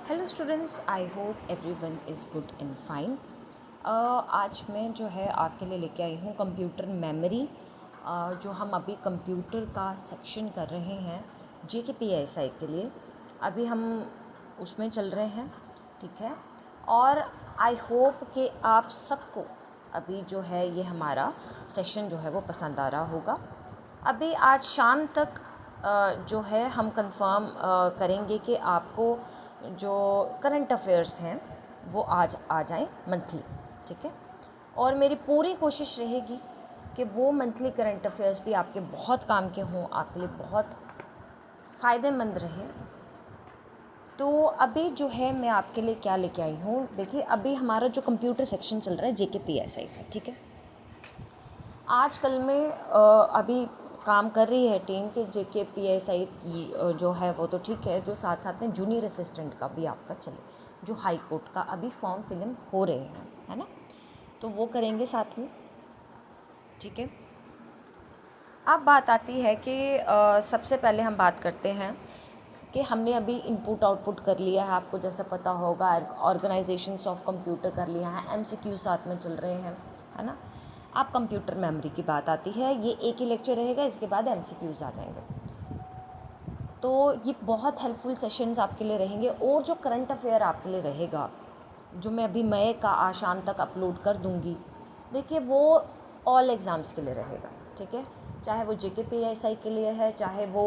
Hello students, I hope everyone is good and fine. आज मैं जो है आपके लिए लेके आई हूँ कंप्यूटर मेमोरी। जो हम अभी कंप्यूटर का सेक्शन कर रहे हैं JKPSI के लिए, अभी हम उसमें चल रहे हैं, ठीक है। और आई होप कि आप सबको अभी जो है ये हमारा सेशन जो है वो पसंद आ रहा होगा। अभी आज शाम तक जो है हम कंफर्म करेंगे कि आपको जो करंट अफेयर्स हैं वो आज आ जाएं मंथली, ठीक है। और मेरी पूरी कोशिश रहेगी कि वो मंथली करंट अफेयर्स भी आपके बहुत काम के हों, आपके लिए बहुत फ़ायदेमंद रहे। तो अभी जो है मैं आपके लिए क्या लेके आई हूँ, देखिए अभी हमारा जो कंप्यूटर सेक्शन चल रहा है JKPSI का, ठीक है। आजकल में अभी काम कर रही है टीम कि JKPSI जो है वो तो ठीक है, जो साथ साथ में जूनियर असिस्टेंट का भी आपका चले, जो हाई कोर्ट का अभी फॉर्म फिलअप हो रहे हैं, है ना, तो वो करेंगे साथ में, ठीक है। अब बात आती है कि सबसे पहले हम बात करते हैं कि हमने अभी इनपुट आउटपुट कर लिया है, आपको जैसा पता होगा ऑर्गेनाइजेशंस ऑफ कंप्यूटर कर लिया है, MCQ साथ में चल रहे हैं, है ना। अब कंप्यूटर मेमोरी की बात आती है, ये एक ही लेक्चर रहेगा, इसके बाद MCQs आ जाएंगे। तो ये बहुत हेल्पफुल सेशंस आपके लिए रहेंगे। और जो करंट अफेयर आपके लिए रहेगा, जो मैं अभी मई का आज शाम तक अपलोड कर दूँगी, देखिए वो ऑल एग्ज़ाम्स के लिए रहेगा, ठीक है। चाहे वो JKPSI के लिए है, चाहे वो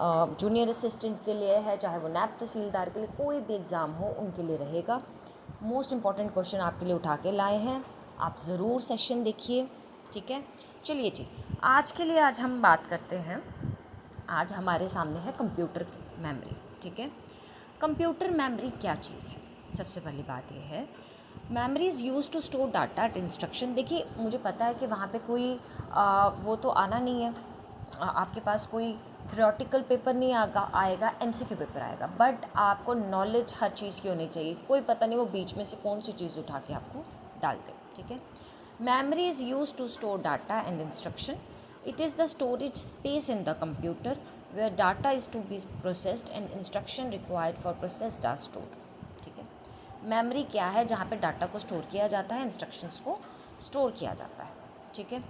जूनियर असिस्टेंट के लिए है, चाहे वो नैब तहसीलदार के लिए, कोई भी एग्ज़ाम हो उनके लिए रहेगा। मोस्ट इम्पॉर्टेंट क्वेश्चन आपके लिए उठा के लाए हैं, आप ज़रूर सेशन देखिए, ठीक है। चलिए जी, आज के लिए आज हम बात करते हैं। आज हमारे सामने है कंप्यूटर मेमोरी, ठीक है। कंप्यूटर मेमोरी क्या चीज़ है? सबसे पहली बात यह है, memory is use to store data at instruction. देखिए मुझे पता है कि वहाँ पे कोई वो तो आना नहीं है, आपके पास कोई थ्योरेटिकल पेपर नहीं आएगा, MCQ पेपर आएगा, बट आपको नॉलेज हर चीज़ की होनी चाहिए। कोई पता नहीं वो बीच में से कौन सी चीज़ उठा के आपको डाल दे, ठीक है। Memory is use to store data and instruction. It is the storage space in the computer where data is to be processed and instruction required for processed are stored. ठीक है। मेमोरी क्या है? जहाँ पे डाटा को store किया जाता है, इंस्ट्रक्शंस को स्टोर किया जाता है, ठीक है।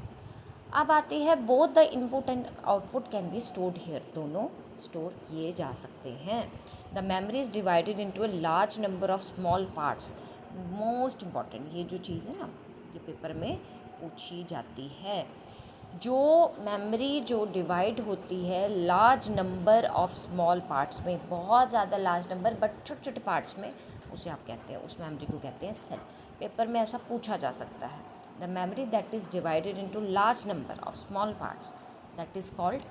अब आती है both the input and output can be stored here, दोनों स्टोर किए जा सकते हैं। The memory is divided into a large number of small parts. Most important ये जो चीज़ है ना, ये पेपर में पूछी जाती है। जो मेमोरी जो डिवाइड होती है large number of small parts में, बहुत ज़्यादा लार्ज नंबर बट छोटे छोटे पार्ट्स में, उसे आप कहते हैं, उस मेमोरी को कहते हैं सेल। पेपर में ऐसा पूछा जा सकता है। The memory that is divided into large number of small parts that is called,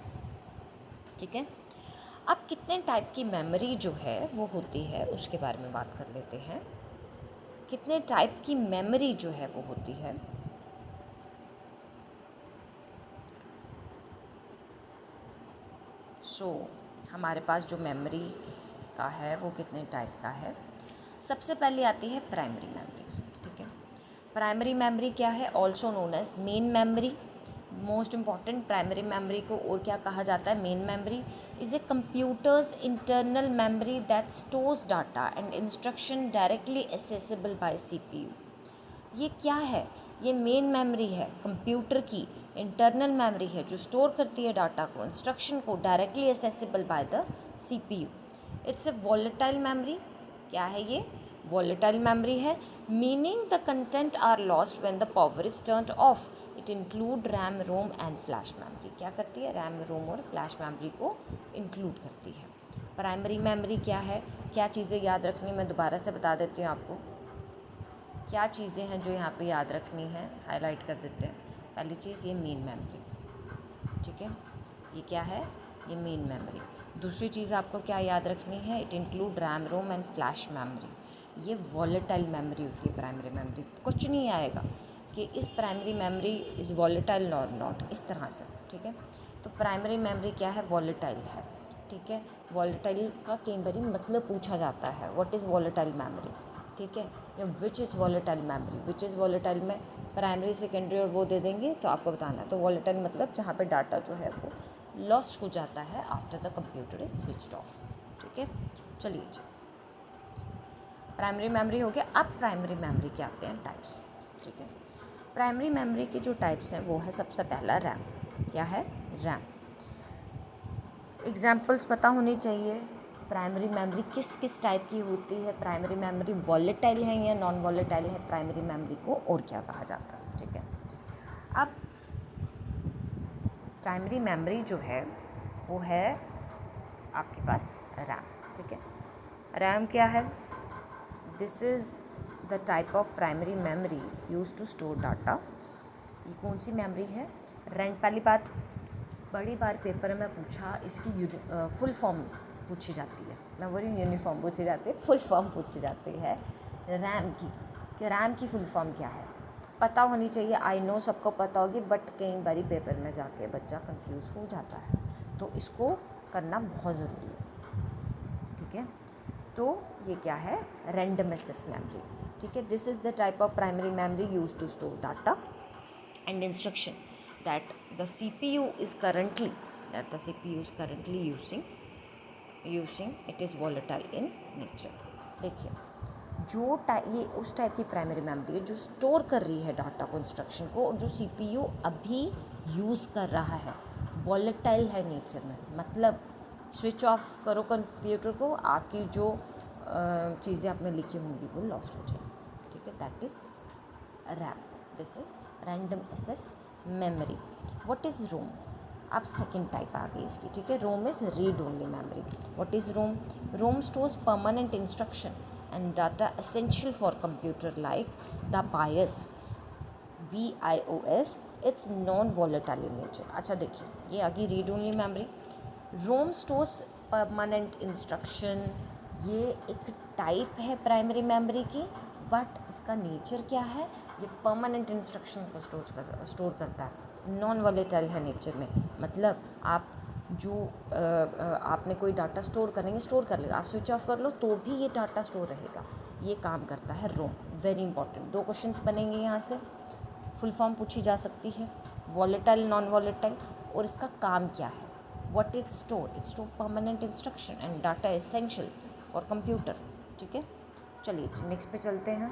ठीक है। अब कितने टाइप की मेमोरी जो है वो होती है उसके बारे में बात कर लेते हैं। कितने टाइप की मेमोरी जो है वो होती है। हमारे पास जो मेमोरी का है वो कितने टाइप का है। सबसे पहले आती है प्राइमरी मेमोरी, ठीक है। प्राइमरी मेमोरी क्या है? Also known as main memory. Most important, primary memory को और क्या कहा जाता है? Main memory is a computer's internal memory that stores data and instruction directly accessible by CPU। ये क्या है? ये मेन मेमोरी है, कंप्यूटर की इंटरनल मेमोरी है जो स्टोर करती है डाटा को, इंस्ट्रक्शन को directly accessible by the CPU। It's a volatile memory. क्या है ये? वॉलेटाइल मेमोरी है, meaning the content are lost when the power is turned off. It include RAM, ROM and flash memory. क्या करती है? RAM, रोम और flash memory को include करती है। प्राइमरी मेमोरी क्या है? क्या चीज़ें याद रखनी, मैं दोबारा से बता देती हूँ आपको। क्या चीज़ें हैं जो यहाँ पे याद रखनी है, हाईलाइट कर देते हैं। पहली चीज़ ये मेन मेमोरी, ठीक है, ये क्या है? ये मेन मेमोरी। दूसरी चीज़ आपको क्या याद रखनी है? It include RAM, ROM and flash memory. ये वॉलेटाइल मेमोरी होती है प्राइमरी मेमोरी। कुछ नहीं आएगा कि इस प्राइमरी मेमोरी इज़ वॉलेटाइल और नॉट, इस तरह से, ठीक है। तो प्राइमरी मेमोरी क्या है? वॉलेटाइल है, ठीक है। वॉलेटाइल का कई बार मतलब पूछा जाता है, व्हाट इज़ वॉलेटाइल मेमोरी, ठीक है, या which is volatile memory. Which is volatile में प्राइमरी, सेकेंडरी और वो दे देंगे तो आपको बताना है। तो वॉलेटाइल मतलब जहाँ पे डाटा जो है वो लॉस्ट हो जाता है after the computer is switched off, ठीक है। चलिए जी, प्राइमरी मेमोरी हो गया। अब प्राइमरी मेमोरी के आते हैं टाइप्स, ठीक है। प्राइमरी मेमोरी के जो टाइप्स हैं वो है सबसे पहला रैम। क्या है? रैम। एग्जाम्पल्स पता होनी चाहिए। प्राइमरी मेमोरी किस किस टाइप की होती है, प्राइमरी मेमोरी वॉलेटाइल है या नॉन वॉलेटाइल है, प्राइमरी मेमोरी को और क्या कहा जाता है, ठीक है। अब प्राइमरी मेमोरी जो है वो है आपके पास रैम, ठीक है। रैम क्या है? This is the type of primary memory use to store data. ये कौन सी मेमोरी है? रैम। पहली बात, बड़ी बार पेपर में पूछा, इसकी फुल फॉर्म पूछी जाती है। मैं बोल रही हूँ यूनिफॉर्म पूछी जाती है, फुल फॉर्म पूछी जाती है रैम की, कि रैम की फुल फॉर्म क्या है। पता होनी चाहिए। आई नो सबको पता होगी, बट कई बारी पेपर में जाके बच्चा कंफ्यूज हो जाता है, तो इसको करना बहुत ज़रूरी है, ठीक है। तो ये क्या है? रैंडम एक्सेस मेमोरी, ठीक है। This is the type of primary memory use to store data and instruction that the CPU is currently using it is volatile in nature। देखिए, जो ये उस टाइप की प्राइमरी मेमोरी है जो स्टोर कर रही है डाटा को, इंस्ट्रक्शन को, और जो CPU अभी यूज़ कर रहा है वॉलेटाइल है नेचर में। मतलब स्विच ऑफ करो कंप्यूटर को, आपकी जो चीज़ें आपने लिखी होंगी वो लॉस्ट हो जाएगी, ठीक है। That is RAM. This is random access memory. What is ROM? अब सेकेंड टाइप आ गई इसकी, ठीक है। ROM is read only memory. What is ROM? ROM stores permanent instruction and data essential for computer like the BIOS BIOS। It's non volatile in nature. अच्छा देखिए, ये आ गई read only memory. ROM stores permanent instruction, ये एक type है primary memory की, but इसका नेचर क्या है? ये परमानेंट इंस्ट्रक्शन को स्टोर करता है, नॉन वॉलेटाइल है नेचर में। मतलब आप जो आपने कोई डाटा स्टोर कर लेगा, आप स्विच ऑफ कर लो तो भी ये डाटा स्टोर रहेगा। ये काम करता है रोम। वेरी इंपॉर्टेंट, 2 क्वेश्चंस बनेंगे यहाँ से, फुल फॉर्म पूछी जा सकती है, वॉलेटाइल नॉन वॉलेटाइल, और इसका काम क्या है। What it store permanent instruction and data essential for computer, ठीक है। चलिए जी, नेक्स्ट पे चलते हैं।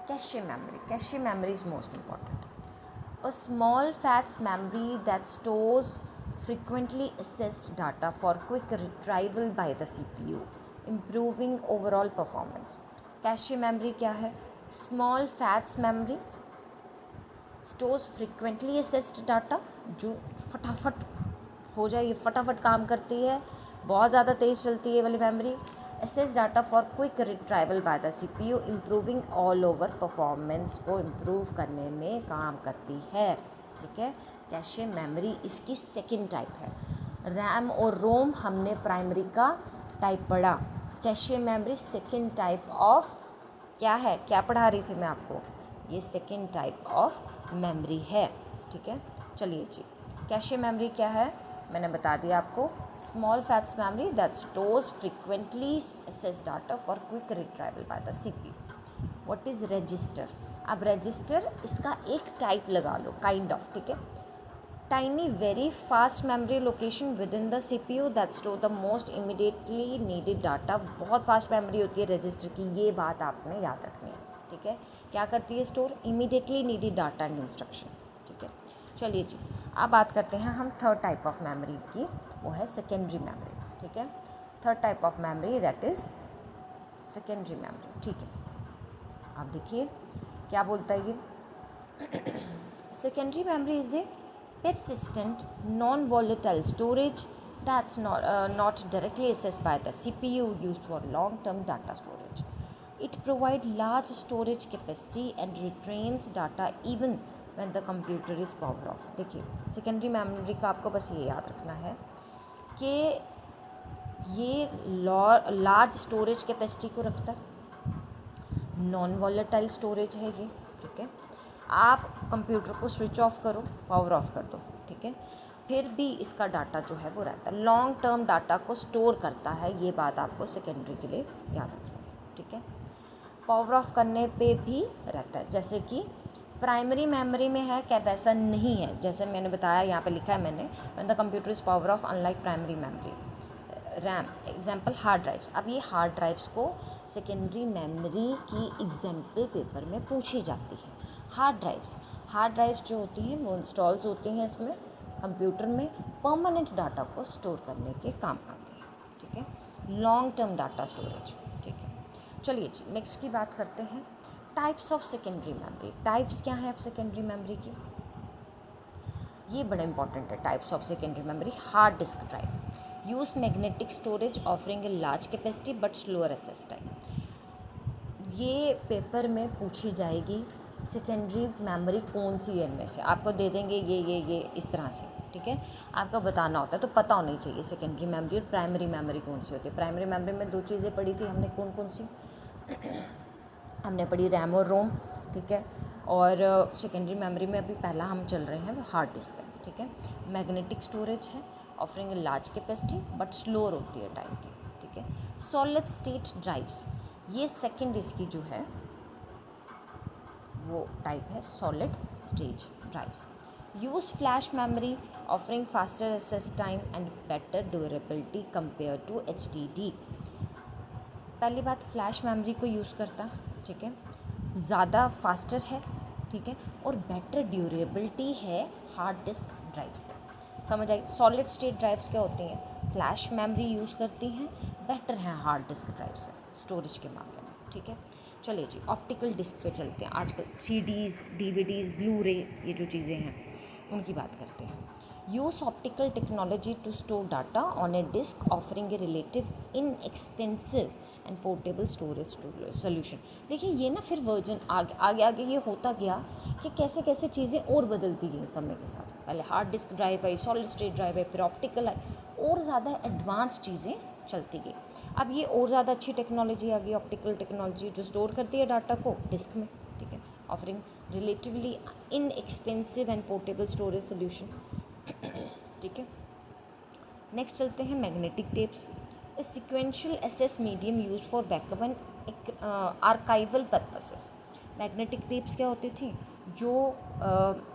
Cache memory. Cache memory is most important. A small fats memory that stores frequently accessed data for quick retrieval by the CPU, improving overall performance। Cache memory क्या है? Small fats memory stores frequently assessed data, जो फटाफट हो जाए, ये फटाफट काम करती है, बहुत ज़्यादा तेज़ चलती है ये वाली memory. Assess data for quick retrieval bye the CPU, improving all over performance को इम्प्रूव करने में काम करती है, ठीक है। कैशे मेमोरी इसकी सेकंड टाइप है। रैम और रोम हमने प्राइमरी का टाइप पढ़ा, cache memory second type of क्या है? क्या पढ़ा रही थी मैं आपको? ये सेकंड टाइप ऑफ मेमोरी है, ठीक है। चलिए जी, कैशे मेमोरी क्या है मैंने बता दिया आपको। Small fats memory that stores frequently assess data for quick retrieval bye the CPU। What is register? अब रजिस्टर इसका एक टाइप लगा लो, काइंड ऑफ, ठीक है। Tiny very fast memory location with in the CPU that store the most immediately needed data. बहुत fast memory होती है register की, ये बात आपने याद रखनी है, ठीक है। क्या करती है? Store immediately needed data and instruction, ठीक है। चलिए जी, अब बात करते हैं हम थर्ड टाइप ऑफ मेमोरी की, वो है सेकेंडरी मेमोरी, ठीक है। Third type of memory that is secondary memory, ठीक है। आप देखिए क्या बोलता है ये। Secondary memory is a persistent non-volatile storage that's not directly accessed by the CPU, used for long-term data storage। It provides large storage capacity and retains data even when the computer is power off। देखिए, secondary memory का आपको बस ये याद रखना है कि ये लार्ज स्टोरेज कैपेसिटी को रखता है, नॉन वॉलेटाइल स्टोरेज है ये, ठीक है। आप कंप्यूटर को स्विच ऑफ करो, पावर ऑफ कर दो, ठीक है, फिर भी इसका डाटा जो है वो रहता है, लॉन्ग टर्म डाटा को स्टोर करता है। ये बात आपको सेकेंडरी के लिए याद रखनी है, ठीक है। पावर ऑफ करने पे भी रहता है, जैसे कि प्राइमरी मेमोरी में है क्या? वैसा नहीं है, जैसे मैंने बताया, यहाँ पे लिखा है मैंने, when the computer is power of unlike primary memory. RAM, example hard drives. अब ये हार्ड ड्राइव्स को सेकेंडरी मेमोरी की एग्जाम्पल पेपर में पूछी जाती है। हार्ड ड्राइव्स जो होती हैं वो इंस्टॉल्स होती हैं इसमें कंप्यूटर में, परमानेंट डाटा को स्टोर करने के काम आती है, ठीक है, लॉन्ग टर्म डाटा स्टोरेज, ठीक है। चलिए जी नेक्स्ट की बात करते हैं, types of secondary memory. Types क्या है अब सेकेंडरी मेमोरी की, ये बड़ा इंपॉर्टेंट है। Types of secondary memory, hard disk drive use magnetic storage offering a large capacity but slower access time. ये पेपर में पूछी जाएगी सेकेंडरी मेमोरी कौन सी है, इनमें से आपको दे देंगे ये इस तरह से, ठीक है। आपको बताना होता है, तो पता होनी चाहिए सेकेंडरी मेमोरी और प्राइमरी मेमोरी कौन सी होती है। प्राइमरी मेमोरी में दो चीज़ें पढ़ी थी हमने, कौन कौन सी हमने पढ़ी, रैम और रोम, ठीक है। और सेकेंडरी मेमोरी में अभी पहला हम चल रहे हैं वो हार्ड डिस्क है, ठीक है। मैग्नेटिक स्टोरेज है, offering a large capacity but slower होती है टाइम की, ठीक है। सॉलिड स्टेट ड्राइव्स, ये सेकेंड इसकी जो है वो टाइप है solid state drives. Use flash memory offering faster access time and better durability compare to HDD। पहली बात, फ्लैश मेमोरी को यूज़ करता, ठीक है, ज़्यादा फास्टर है, ठीक है, और बेटर ड्यूरेबिलिटी है हार्ड डिस्क ड्राइव से। समझ आई। सॉलिड स्टेट ड्राइव्स क्या होती हैं, फ्लैश मेमोरी यूज़ करती हैं, बेटर हैं हार्ड डिस्क ड्राइव से स्टोरेज के मामले में, ठीक है। चलिए जी ऑप्टिकल डिस्क पे चलते हैं। आजकल CDs, DVDs, ब्लू रे, ये जो चीज़ें हैं उनकी बात करते हैं। Use optical technology to store data on a disk offering a relative inexpensive and portable storage solution. देखिए ये ना फिर वर्जन आगे ये होता गया कि कैसे कैसे चीज़ें और बदलती गई समय के साथ। पहले हार्ड डिस्क ड्राइव आई, सॉलिड स्टेट ड्राइव आई, फिर ऑप्टिकल आई, और ज़्यादा एडवांस चीज़ें चलती गई। अब ये और ज़्यादा अच्छी टेक्नोलॉजी आ गई, ऑप्टिकल टेक्नोलॉजी जो स्टोर करती है डाटा को डिस्क में, ठीक है, offering relatively inexpensive and portable storage solution, ठीक है। नेक्स्ट चलते हैं magnetic tapes, a sequential access medium use for backup and archival purposes. Magnetic tapes क्या होती थी, जो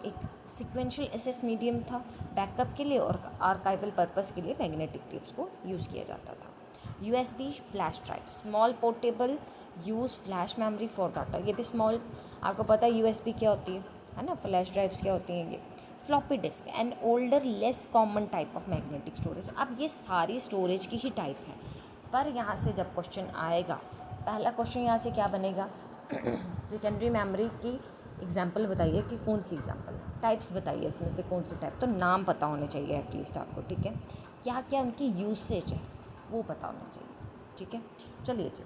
एक सिक्वेंशियल एसेस मीडियम था बैकअप के लिए और आर्काइवल पर्पस के लिए मैग्नेटिक टेप्स को यूज़ किया जाता था। USB flash drive, small portable use flash memory for data. ये भी स्मॉल, आपको पता है USB क्या होती है ना, फ्लैश ड्राइव्स क्या होती हैं ये। Floppy disk, and older less common type of magnetic storage. अब ये सारी स्टोरेज की ही टाइप है, पर यहाँ से जब क्वेश्चन आएगा, पहला क्वेश्चन यहाँ से क्या बनेगा सेकेंडरी मेमोरी की एग्जाम्पल बताइए कि कौन सी एग्जाम्पल है, टाइप्स बताइए इसमें से कौन सी टाइप, तो नाम पता होने चाहिए एटलीस्ट आपको, ठीक है। क्या क्या उनकी यूसेज है वो पता होना चाहिए, ठीक है। चलिए जी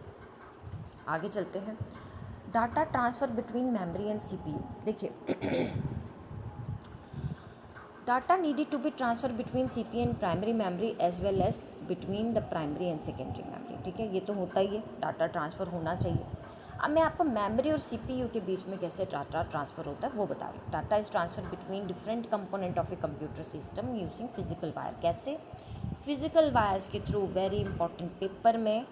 आगे चलते हैं। Data transfer between memory and CPU। देखिए data needed to be transfer between CPU and primary memory as well as between the primary and secondary memory, ठीक है। ये तो होता ही है, डाटा ट्रांसफ़र होना चाहिए। अब मैं आपको मेमोरी और CPU के बीच में कैसे डाटा ट्रांसफ़र होता है वो बता रही हूँ। Data is transfer between different component of a computer system using physical wire. कैसे, फिजिकल वायर्स के थ्रू। वेरी इंपॉर्टेंट, पेपर में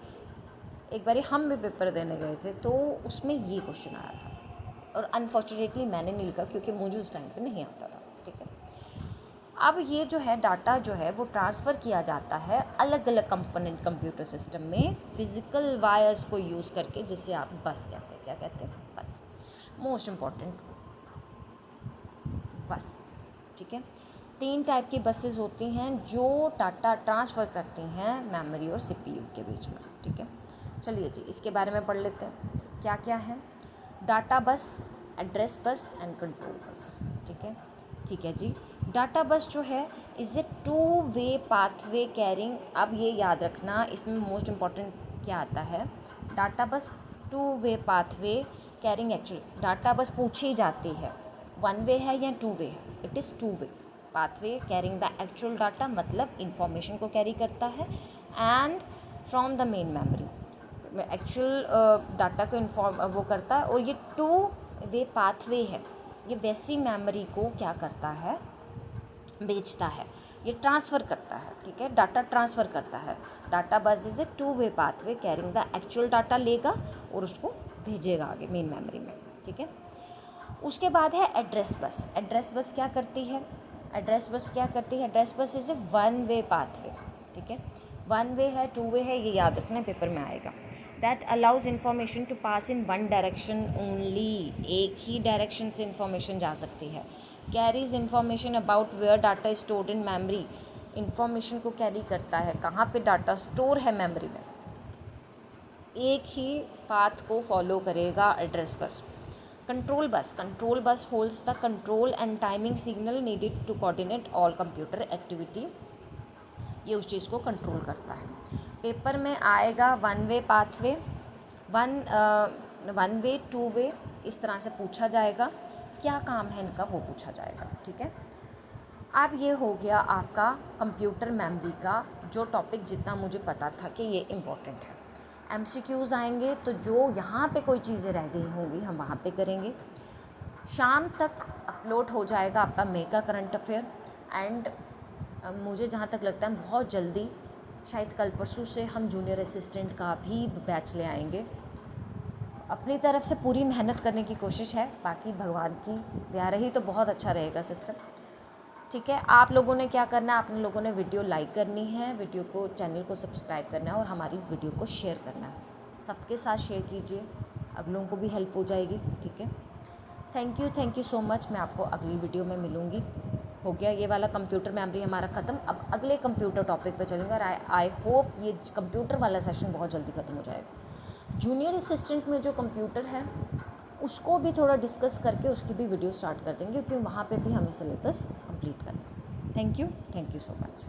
एक बार हम भी पेपर देने गए थे तो उसमें ये क्वेश्चन आया था, और अनफॉर्चुनेटली मैंने नहीं लिखा क्योंकि मुझे उस टाइम पे नहीं आता था, ठीक है। अब ये जो है डाटा जो है वो ट्रांसफ़र किया जाता है अलग अलग कंपोनेंट कंप्यूटर सिस्टम में फिज़िकल वायर्स को यूज़ करके, जिसे आप बस कहते हैं। क्या कहते हैं, बस। मोस्ट इम्पॉर्टेंट, बस, ठीक है। 3 टाइप की बसेस होती हैं जो डाटा ट्रांसफ़र करती हैं मेमोरी और CPU के बीच में, ठीक है। चलिए जी इसके बारे में पढ़ लेते हैं क्या क्या है। डाटा बस, address bus and control bus, ठीक है जी। डाटा बस जो है is a 2 way pathway carrying. अब ये याद रखना, इसमें मोस्ट इम्पॉर्टेंट क्या आता है, data bus 2 way pathway carrying. Actually data bus पूछी जाती है 1 वे है या 2 वे है, it is 2 way pathway carrying the actual data, मतलब इंफॉर्मेशन को कैरी करता है, and from the main memory actual data को वो करता है। और ये 2 वे पाथवे है, ये वैसी मेमोरी को क्या करता है, बेचता है, ये ट्रांसफ़र करता है, ठीक है। डाटा ट्रांसफ़र करता है। डाटा बस is a 2 way pathway carrying the actual data, लेगा और उसको भेजेगा आगे मेन मेमोरी में, ठीक है। उसके बाद है एड्रेस बस। एड्रेस बस क्या करती है, address bus is a 1 way pathway, ठीक है। वन वे है, टू वे है, ये याद रखना पेपर में आएगा। That allows information to pass in one direction only, एक ही डायरेक्शन से इंफॉर्मेशन जा सकती है। Carries information about where data is stored in memory, information को कैरी करता है कहाँ पे डाटा स्टोर है मेमोरी में। एक ही पाथ को फॉलो करेगा address bus. Control bus holds the control and timing signal needed to coordinate all computer activity, ये उस चीज़ को कंट्रोल करता है। पेपर में आएगा one way pathway, one way two way, इस तरह से पूछा जाएगा। क्या काम है इनका वो पूछा जाएगा, ठीक है। अब ये हो गया आपका कंप्यूटर मेमोरी का जो टॉपिक, जितना मुझे पता था कि ये इम्पोर्टेंट है। एमसीक्यूज़ आएंगे तो जो यहाँ पे कोई चीज़ें रह गई होंगी हम वहाँ पे करेंगे। शाम तक अपलोड हो जाएगा आपका मे का करंट अफेयर, एंड मुझे जहाँ तक लगता है बहुत जल्दी, शायद कल परसों से हम जूनियर असिस्टेंट का भी बैच ले आएंगे। अपनी तरफ से पूरी मेहनत करने की कोशिश है, बाकी भगवान की दया रही तो बहुत अच्छा रहेगा सिस्टम, ठीक है। आप लोगों ने क्या करना है, आप लोगों ने वीडियो लाइक करनी है, वीडियो को, चैनल को सब्सक्राइब करना है और हमारी वीडियो को शेयर करना है। सबके साथ शेयर कीजिए, अगलों को भी हेल्प हो जाएगी, ठीक है। Thank you so much. मैं आपको अगली वीडियो में मिलूँगी। हो गया ये वाला कंप्यूटर मेमोरी हमारा ख़त्म, अब अगले कंप्यूटर टॉपिक पे चलेंगे और आई होप ये कंप्यूटर वाला सेशन बहुत जल्दी ख़त्म हो जाएगा। जूनियर असिस्टेंट में जो कंप्यूटर है उसको भी थोड़ा डिस्कस करके उसकी भी वीडियो स्टार्ट कर देंगे, क्योंकि वहाँ पे भी हमें सिलेबस कंप्लीट करना है। Thank you so much.